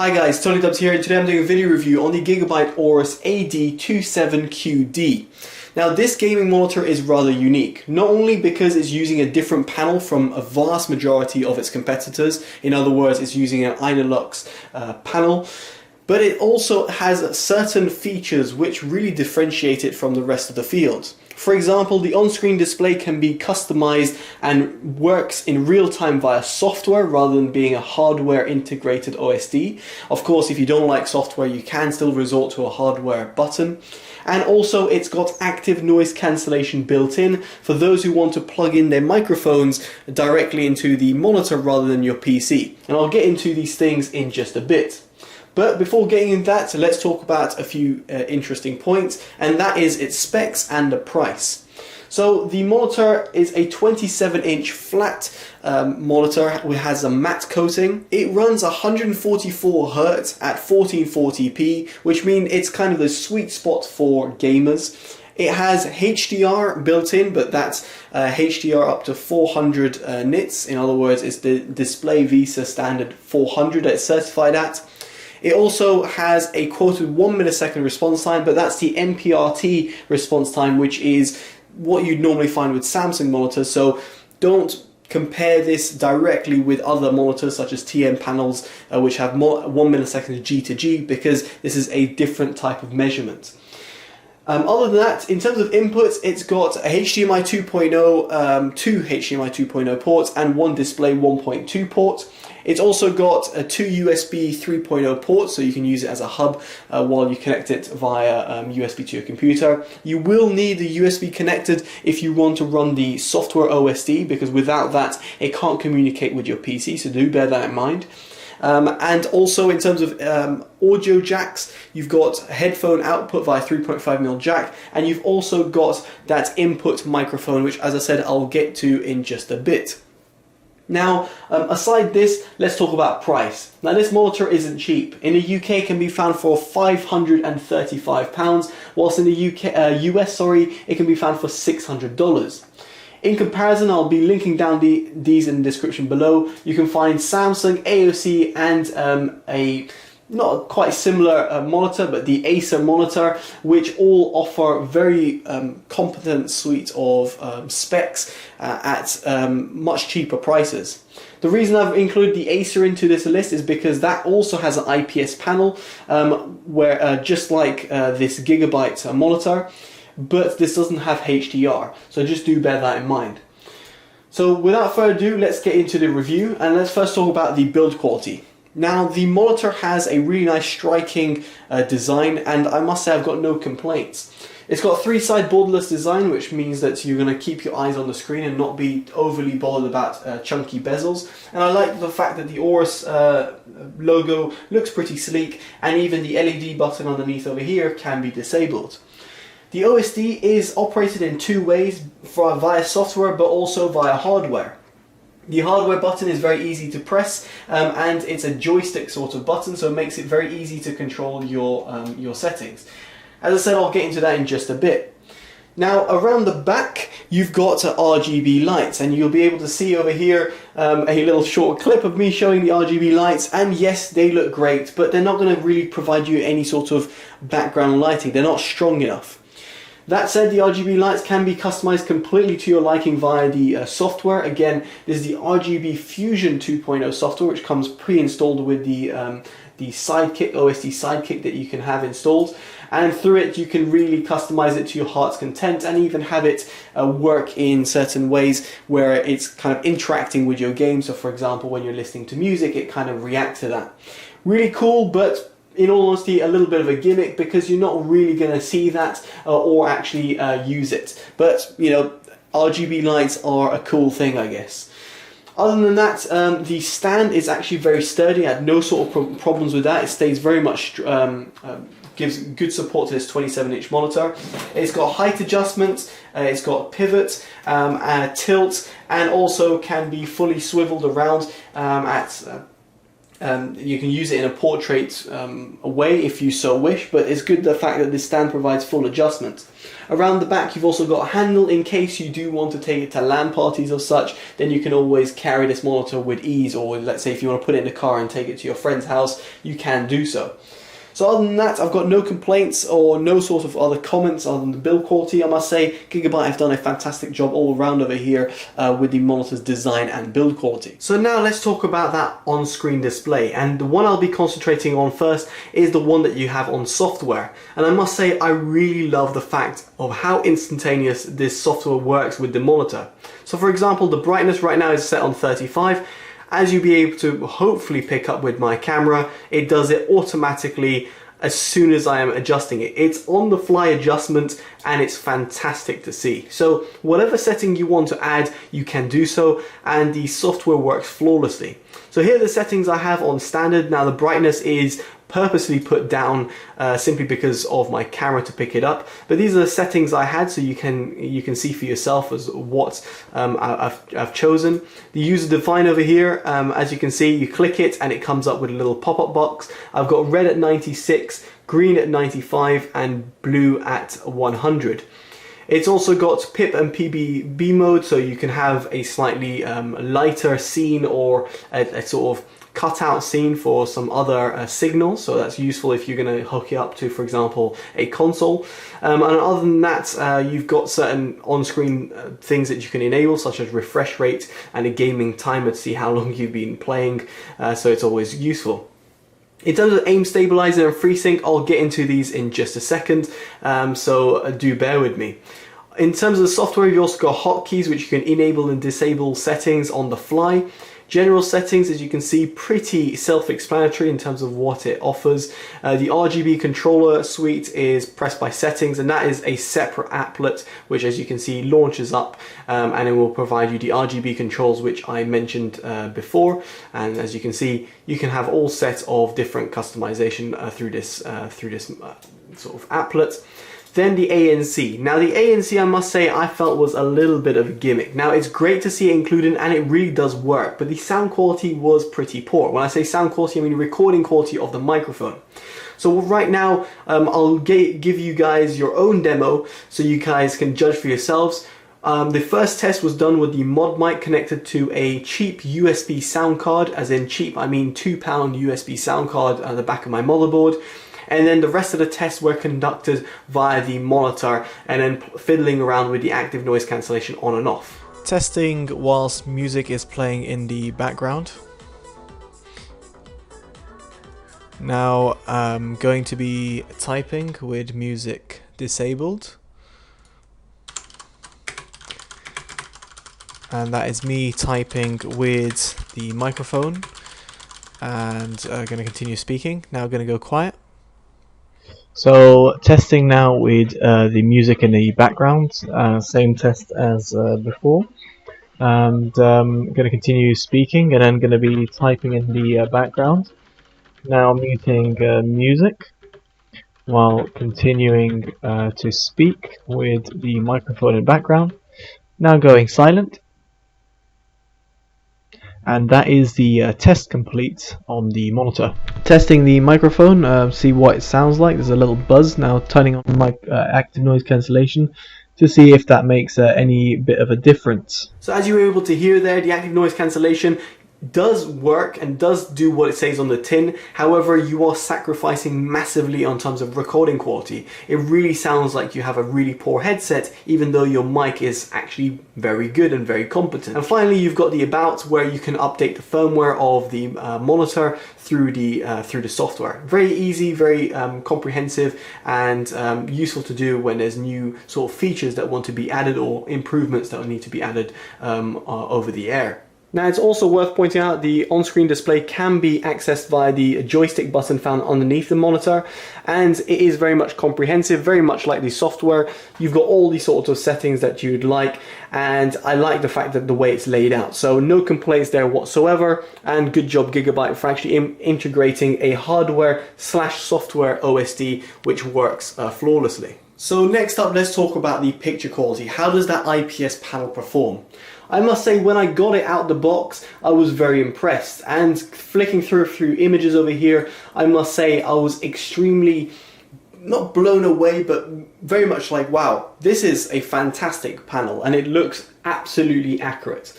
Hi guys, TotallyDubbed here, and today I'm doing a video review on the Gigabyte Aorus AD27QD. Now this gaming monitor is rather unique, not only because it's using a different panel from a vast majority of its competitors, in other words it's using an Innolux panel, but it also has certain features which really differentiate it from the rest of the field. For example, the on-screen display can be customized and works in real time via software rather than being a hardware integrated OSD. Of course, if you don't like software, you can still resort to a hardware button. And also it's got active noise cancellation built in for those who want to plug in their microphones directly into the monitor rather than your PC. And I'll get into these things in just a bit. But before getting into that, let's talk about a few interesting points, and that is its specs and the price. So the monitor is a 27-inch flat monitor which has a matte coating. It runs 144 Hz at 1440p, which means it's kind of the sweet spot for gamers. It has HDR built in, but that's HDR up to 400 nits. In other words, it's the Display Visa standard 400 that it's certified at. It also has a quoted 1 millisecond response time, but that's the MPRT response time, which is what you'd normally find with Samsung monitors, so don't compare this directly with other monitors such as TN panels which have 1 millisecond G to G, because this is a different type of measurement. Other than that, in terms of inputs, it's got a HDMI 2.0, 2 HDMI 2.0 ports and one Display 1.2 port. It's also got 2 USB 3.0 ports, so you can use it as a hub while you connect it via USB to your computer. You will need the USB connected if you want to run the software OSD, because without that it can't communicate with your PC, so do bear that in mind. And also in terms of audio jacks, you've got headphone output via 3.5mm jack, and you've also got that input microphone, which, as I said, I'll get to in just a bit. Now, aside this, let's talk about price. Now, this monitor isn't cheap. In the UK, it can be found for £535, whilst in the US, it can be found for $600. In comparison, I'll be linking down these in the description below. You can find Samsung, AOC, and a not quite similar monitor, but the Acer monitor, which all offer very competent suite of specs at much cheaper prices. The reason I've included the Acer into this list is because that also has an IPS panel, where just like this Gigabyte monitor, but this doesn't have HDR, so just do bear that in mind. So without further ado, let's get into the review, and let's first talk about the build quality. Now, the monitor has a really nice striking design, and I must say I've got no complaints. It's got a 3-side borderless design, which means that you're going to keep your eyes on the screen and not be overly bothered about chunky bezels. And I like the fact that the Aorus logo looks pretty sleek, and even the LED button underneath over here can be disabled. The OSD is operated in two ways, via software but also via hardware. The hardware button is very easy to press, and it's a joystick sort of button, so it makes it very easy to control your settings. As I said, I'll get into that in just a bit. Now, around the back, you've got RGB lights, and you'll be able to see over here a little short clip of me showing the RGB lights, and yes, they look great, but they're not going to really provide you any sort of background lighting. They're not strong enough. That said, the RGB lights can be customized completely to your liking via the software. Again, this is the RGB Fusion 2.0 software, which comes pre-installed with the Sidekick, OSD Sidekick, that you can have installed. And through it, you can really customize it to your heart's content, and even have it work in certain ways where it's kind of interacting with your game. So for example, when you're listening to music, it kind of reacts to that. Really cool, but in all honesty, a little bit of a gimmick, because you're not really going to see that or actually use it. But, you know, RGB lights are a cool thing, I guess. Other than that, the stand is actually very sturdy. I had no sort of problems with that. It stays very much, gives good support to this 27-inch monitor. It's got height adjustment, it's got pivot, tilt, and also can be fully swiveled around at You can use it in a portrait way if you so wish, but it's good the fact that this stand provides full adjustment. Around the back you've also got a handle in case you do want to take it to LAN parties or such, then you can always carry this monitor with ease, or let's say if you want to put it in the car and take it to your friend's house, you can do so. So other than that, I've got no complaints or no sort of other comments other than the build quality. I must say Gigabyte have done a fantastic job all around over here with the monitor's design and build quality. So now let's talk about that on-screen display, and the one I'll be concentrating on first is the one that you have on software. And I must say I really love the fact of how instantaneous this software works with the monitor. So for example, the brightness right now is set on 35. As you'll be able to hopefully pick up with my camera, it does it automatically as soon as I am adjusting it. It's on the fly adjustment and it's fantastic to see. So whatever setting you want to add, you can do so, and the software works flawlessly. So here are the settings I have on standard. Now the brightness is purposely put down simply because of my camera to pick it up, but these are the settings I had, so you can see for yourself as what I've chosen. The user define over here, as you can see, you click it and it comes up with a little pop-up box. I've got red at 96, green at 95 and blue at 100. It's also got PIP and PBB mode, so you can have a slightly lighter scene or a sort of cutout scene for some other signals, so that's useful if you're going to hook it up to, for example, a console. And other than that, you've got certain on-screen things that you can enable, such as refresh rate and a gaming timer to see how long you've been playing, so it's always useful. In terms of aim stabilizer and FreeSync, I'll get into these in just a second, so do bear with me. In terms of the software, you've also got hotkeys which you can enable and disable settings on the fly. General settings, as you can see, pretty self-explanatory in terms of what it offers. The RGB controller suite is pressed by settings, and that is a separate applet which, as you can see, launches up and it will provide you the RGB controls which I mentioned before. And as you can see, you can have all set of different customization through this sort of applet. Then the ANC. Now the ANC, I must say, I felt was a little bit of a gimmick. Now it's great to see it included and it really does work, but the sound quality was pretty poor. When I say sound quality, I mean recording quality of the microphone. So right now, I'll give you guys your own demo so you guys can judge for yourselves. The first test was done with the mod mic connected to a cheap USB sound card, as in cheap, I mean £2 USB sound card at the back of my motherboard. And then the rest of the tests were conducted via the monitor and then fiddling around with the active noise cancellation on and off. Testing whilst music is playing in the background. Now I'm going to be typing with music disabled. And that is me typing with the microphone, and I'm going to continue speaking. Now I'm going to go quiet. So testing now with the music in the background, same test as before, and I'm going to continue speaking and then going to be typing in the background. Now muting music while continuing to speak with the microphone in background. Now going silent. And that is the test complete on the monitor. Testing the microphone, see what it sounds like. There's a little buzz. Now turning on my active noise cancellation to see if that makes any bit of a difference. So as you were able to hear there, the active noise cancellation does work and does do what it says on the tin. However, you are sacrificing massively on terms of recording quality. It really sounds like you have a really poor headset, even though your mic is actually very good and very competent. And finally, you've got the about, where you can update the firmware of the monitor through the software. Very easy, very comprehensive, and useful to do when there's new sort of features that want to be added or improvements that need to be added over the air. Now it's also worth pointing out the on-screen display can be accessed via the joystick button found underneath the monitor, and it is very much comprehensive, very much like the software. You've got all these sorts of settings that you'd like, and I like the fact that the way it's laid out. So no complaints there whatsoever, and good job Gigabyte for actually integrating a hardware/software OSD which works flawlessly. So next up, let's talk about the picture quality. How does that IPS panel perform? I must say, when I got it out the box, I was very impressed. And flicking through images over here, I must say I was extremely, not blown away, but very much like, wow, this is a fantastic panel and it looks absolutely accurate.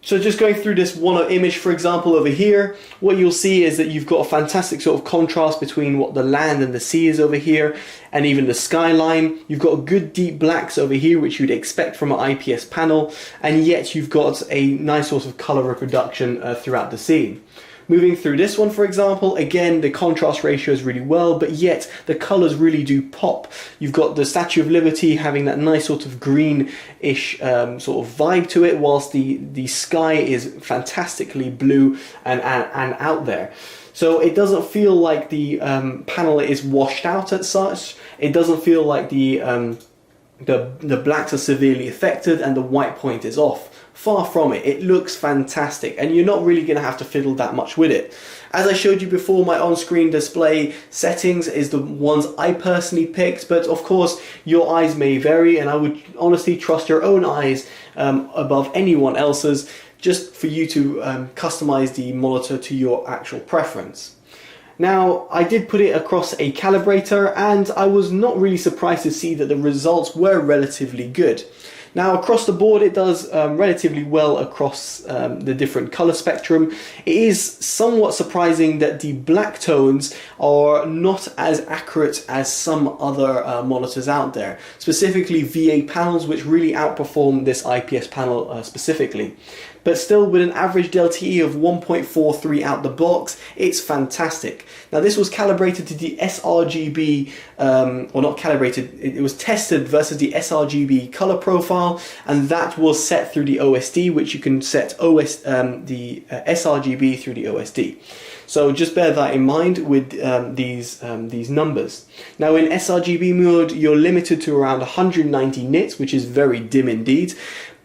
So just going through this one image, for example, over here, what you'll see is that you've got a fantastic sort of contrast between what the land and the sea is over here, and even the skyline. You've got good deep blacks over here, which you'd expect from an IPS panel, and yet you've got a nice sort of color reproduction throughout the scene. Moving through this one, for example, again, the contrast ratio is really well, but yet the colors really do pop. You've got the Statue of Liberty having that nice sort of greenish sort of vibe to it, whilst the sky is fantastically blue and out there. So it doesn't feel like the panel is washed out as such. It doesn't feel like the blacks are severely affected and the white point is off. Far from it. It looks fantastic, and you're not really going to have to fiddle that much with it. As I showed you before, my on-screen display settings is the ones I personally picked, but of course your eyes may vary, and I would honestly trust your own eyes above anyone else's, just for you to customize the monitor to your actual preference. Now, I did put it across a calibrator, and I was not really surprised to see that the results were relatively good. Now, across the board, it does relatively well across the different color spectrum. It is somewhat surprising that the black tones are not as accurate as some other monitors out there, specifically VA panels, which really outperform this IPS panel specifically. But still, with an average delta E of 1.43 out the box, it's fantastic. Now, this was calibrated to the sRGB, or not calibrated, it was tested versus the sRGB color profile, and that was set through the OSD, which you can set the sRGB through the OSD. So just bear that in mind with these numbers. Now, in sRGB mode, you're limited to around 190 nits, which is very dim indeed.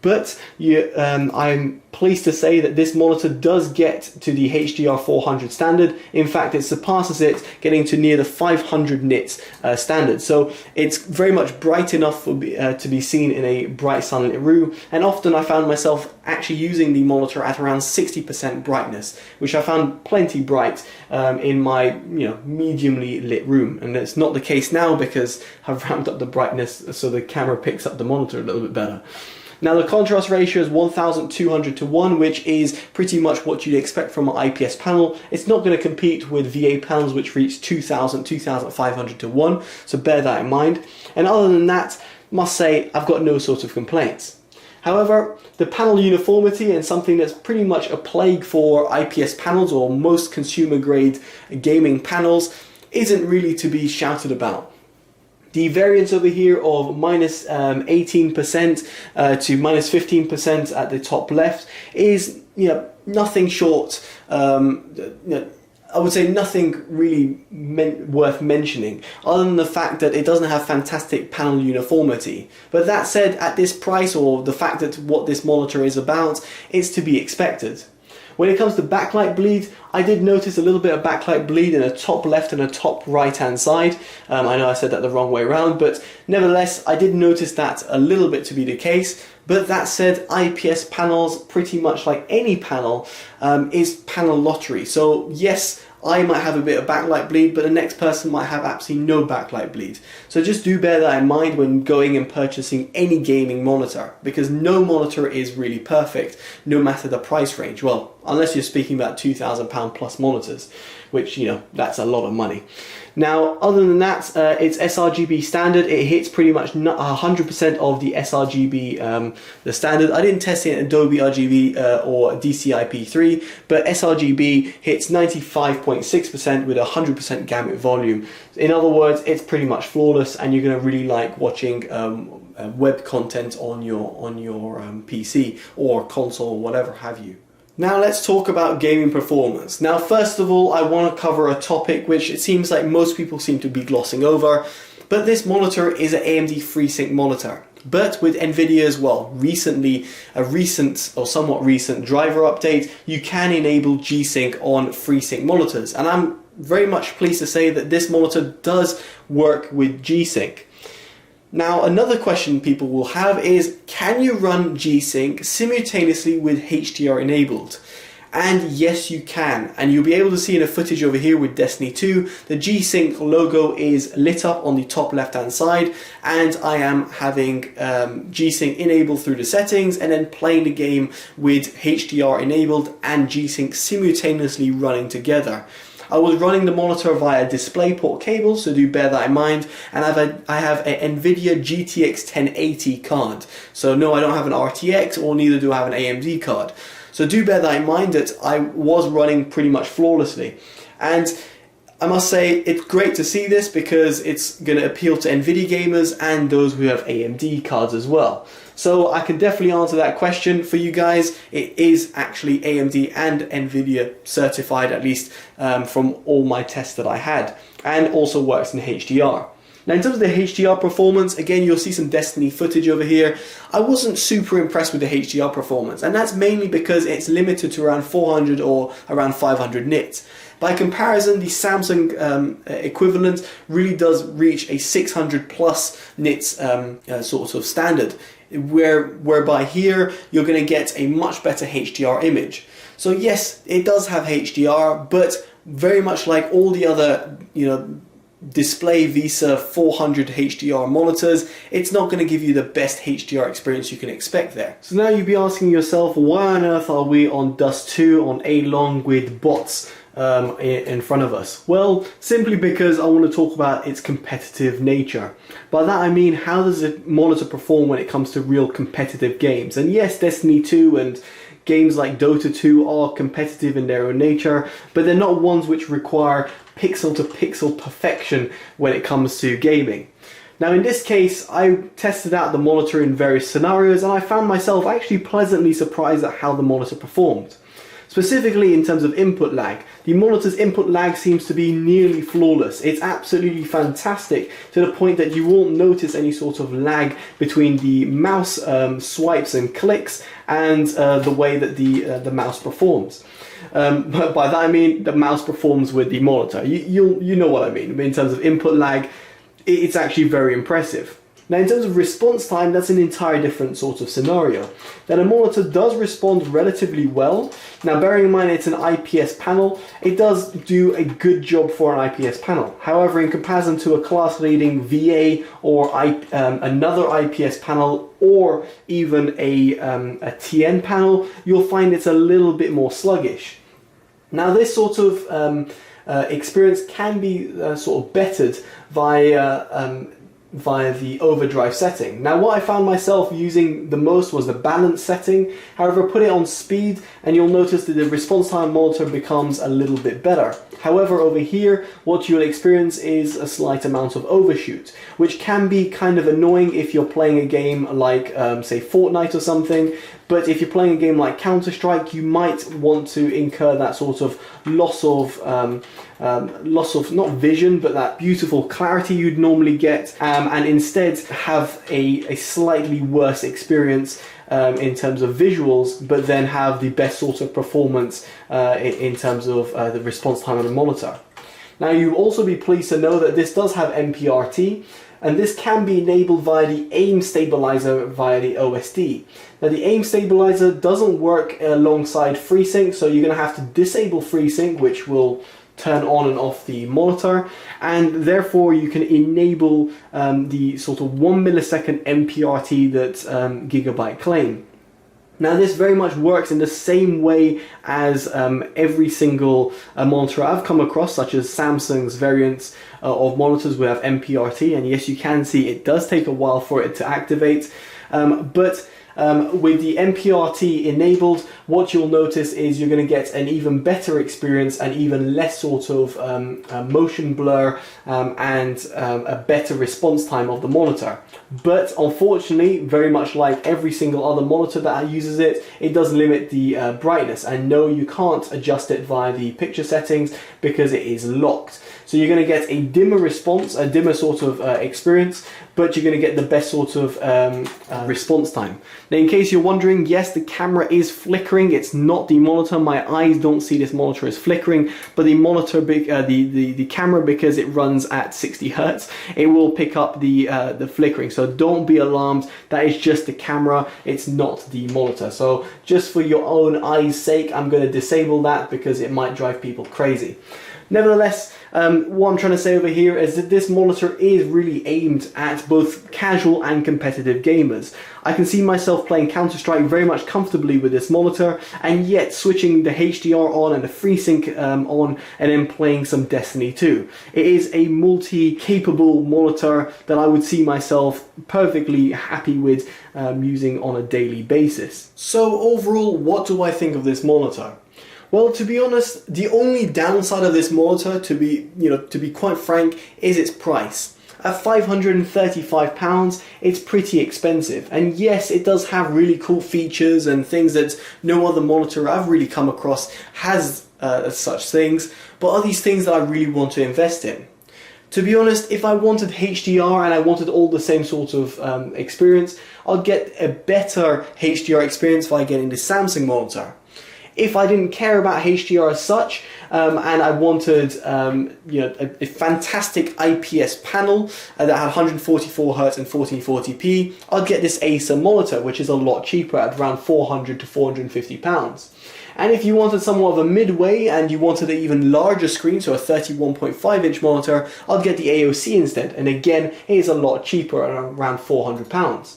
But I'm pleased to say that this monitor does get to the HDR 400 standard. In fact, it surpasses it, getting to near the 500 nits standard. So it's very much bright enough for, to be seen in a bright sunlit room. And often I found myself actually using the monitor at around 60% brightness, which I found plenty bright in my mediumly lit room. And it's not the case now because I've ramped up the brightness so the camera picks up the monitor a little bit better. Now, the contrast ratio is 1200 to 1, which is pretty much what you'd expect from an IPS panel. It's not going to compete with VA panels, which reach 2000, 2500 to 1, so bear that in mind. And other than that, must say, I've got no sort of complaints. However, the panel uniformity, and something that's pretty much a plague for IPS panels or most consumer grade gaming panels, isn't really to be shouted about. The variance over here of minus 18% to minus 15% at the top left is nothing short. I would say nothing really worth mentioning, other than the fact that it doesn't have fantastic panel uniformity. But that said, at this price, or the fact that what this monitor is about, it's to be expected. When it comes to backlight bleed, I did notice a little bit of backlight bleed in a top left and a top right hand side. I know I said that the wrong way around, but nevertheless, I did notice that a little bit to be the case. But that said, IPS panels, pretty much like any panel, is panel lottery. So yes, I might have a bit of backlight bleed, but the next person might have absolutely no backlight bleed. So just do bear that in mind when going and purchasing any gaming monitor, because no monitor is really perfect, no matter the price range. Well, unless you're speaking about £2,000 plus monitors, which, that's a lot of money. Now, other than that, it's sRGB standard. It hits pretty much 100% of the sRGB, the standard. I didn't test it in Adobe RGB or DCI-P3, but sRGB hits 95.6% with 100% gamut volume. In other words, it's pretty much flawless, and you're going to really like watching web content on your PC or console or whatever have you. Now let's talk about gaming performance. Now, first of all, I want to cover a topic which it seems like most people seem to be glossing over, but this monitor is an AMD FreeSync monitor. But with NVIDIA as well, somewhat recent driver update, you can enable G-Sync on FreeSync monitors. And I'm very much pleased to say that this monitor does work with G-Sync. Now, another question people will have is, can you run G-Sync simultaneously with HDR enabled? And yes, you can, and you'll be able to see in a footage over here with Destiny 2, the G-Sync logo is lit up on the top left hand side, and I am having G-Sync enabled through the settings and then playing the game with HDR enabled and G-Sync simultaneously running together. I was running the monitor via DisplayPort cable, so do bear that in mind, and I have an NVIDIA GTX 1080 card. So no, I don't have an RTX, or neither do I have an AMD card. So do bear that in mind that I was running pretty much flawlessly. And I must say, it's great to see this because it's going to appeal to NVIDIA gamers and those who have AMD cards as well. So I can definitely answer that question for you guys. It is actually AMD and NVIDIA certified, at least from all my tests that I had, and also works in HDR. Now, in terms of the HDR performance, again, you'll see some Destiny footage over here. I wasn't super impressed with the HDR performance, and that's mainly because it's limited to around 400 or around 500 nits. By comparison, the Samsung equivalent really does reach a 600 plus nits sort of standard, whereby here you're going to get a much better HDR image. So yes, it does have HDR, but very much like all the other, Display Visa 400 HDR monitors, it's not going to give you the best HDR experience you can expect there. So now you'd be asking yourself, why on earth are we on Dust 2 on A-Long with bots in front of us? Well, simply because I want to talk about its competitive nature. By that I mean, how does a monitor perform when it comes to real competitive games? And yes, Destiny 2 and games like Dota 2 are competitive in their own nature, but they're not ones which require pixel to pixel perfection when it comes to gaming. Now in this case, I tested out the monitor in various scenarios and I found myself actually pleasantly surprised at how the monitor performed. Specifically in terms of input lag, the monitor's input lag seems to be nearly flawless. It's absolutely fantastic to the point that you won't notice any sort of lag between the mouse swipes and clicks and the way that the mouse performs. But by that I mean the mouse performs with the monitor. You know what I mean. In terms of input lag, it's actually very impressive. Now in terms of response time, that's an entirely different sort of scenario. Now the monitor does respond relatively well. Now bearing in mind it's an IPS panel, it does do a good job for an IPS panel. However, in comparison to a class-leading VA or another IPS panel or even a TN panel, you'll find it's a little bit more sluggish. Now this sort of experience can be sort of bettered via the overdrive setting. Now what I found myself using the most was the balance setting. However, put it on speed and you'll notice that the response time monitor becomes a little bit better. However, over here what you'll experience is a slight amount of overshoot, which can be kind of annoying if you're playing a game like say Fortnite or something. But if you're playing a game like Counter-Strike, you might want to incur that sort of loss of not vision, but that beautiful clarity you'd normally get, and instead have a slightly worse experience in terms of visuals, but then have the best sort of performance in terms of the response time on the monitor. Now you'll also be pleased to know that this does have MPRT, and this can be enabled via the aim stabilizer via the OSD. Now the aim stabilizer doesn't work alongside FreeSync, so you're going to have to disable FreeSync, which will turn on and off the monitor, and therefore you can enable the sort of 1 millisecond MPRT that Gigabyte claim. Now this very much works in the same way as every single monitor I've come across, such as Samsung's variants of monitors will have MPRT, and yes, you can see it does take a while for it to activate, but with the MPRT enabled, what you'll notice is you're going to get an even better experience and even less sort of motion blur and a better response time of the monitor. But unfortunately, very much like every single other monitor that uses it, it does limit the brightness, and no, you can't adjust it via the picture settings because it is locked. So you're going to get a dimmer response, a dimmer sort of experience, but you're going to get the best sort of response time. Now, in case you're wondering, yes, the camera is flickering. It's not the monitor. My eyes don't see this monitor as flickering, but the monitor, the camera, because it runs at 60 Hertz, it will pick up the flickering. So don't be alarmed. That is just the camera. It's not the monitor. So just for your own eyes' sake, I'm going to disable that because it might drive people crazy. Nevertheless, what I'm trying to say over here is that this monitor is really aimed at both casual and competitive gamers. I can see myself playing Counter-Strike very much comfortably with this monitor, and yet switching the HDR on and the FreeSync on, and then playing some Destiny 2. It is a multi-capable monitor that I would see myself perfectly happy with using on a daily basis. So overall, what do I think of this monitor? Well, to be honest, the only downside of this monitor, to be quite frank, is its price. At £535, it's pretty expensive. And yes, it does have really cool features and things that no other monitor I've really come across has such things. But are these things that I really want to invest in? To be honest, if I wanted HDR and I wanted all the same sort of experience, I'd get a better HDR experience by getting the Samsung monitor. If I didn't care about HDR as such, and I wanted a fantastic IPS panel that had 144Hz and 1440p, I'd get this Acer monitor, which is a lot cheaper at around £400 to £450. And if you wanted somewhat of a midway and you wanted an even larger screen, so a 31.5-inch monitor, I'd get the AOC instead, and again, it is a lot cheaper at around £400.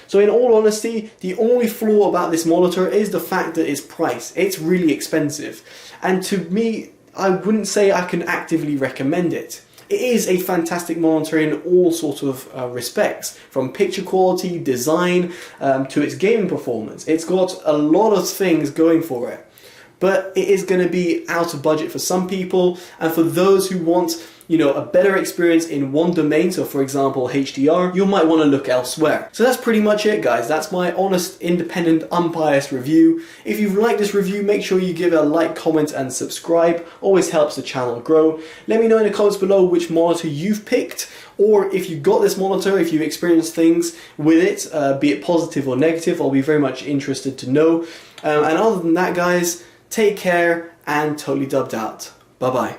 So in all honesty, the only flaw about this monitor is the fact that its price. It's really expensive. And to me, I wouldn't say I can actively recommend it. It is a fantastic monitor in all sorts of respects, from picture quality, design, to its gaming performance. It's got a lot of things going for it. But it is going to be out of budget for some people, and for those who want a better experience in one domain, so for example HDR, you might want to look elsewhere. So that's pretty much it, guys. That's my honest, independent, unbiased review. If you've liked this review, make sure you give it a like, comment and subscribe. Always helps the channel grow. Let me know in the comments below which monitor you've picked, or if you got this monitor, if you've experienced things with it, be it positive or negative. I'll be very much interested to know. And other than that, guys, take care and totally dubbed out. Bye bye.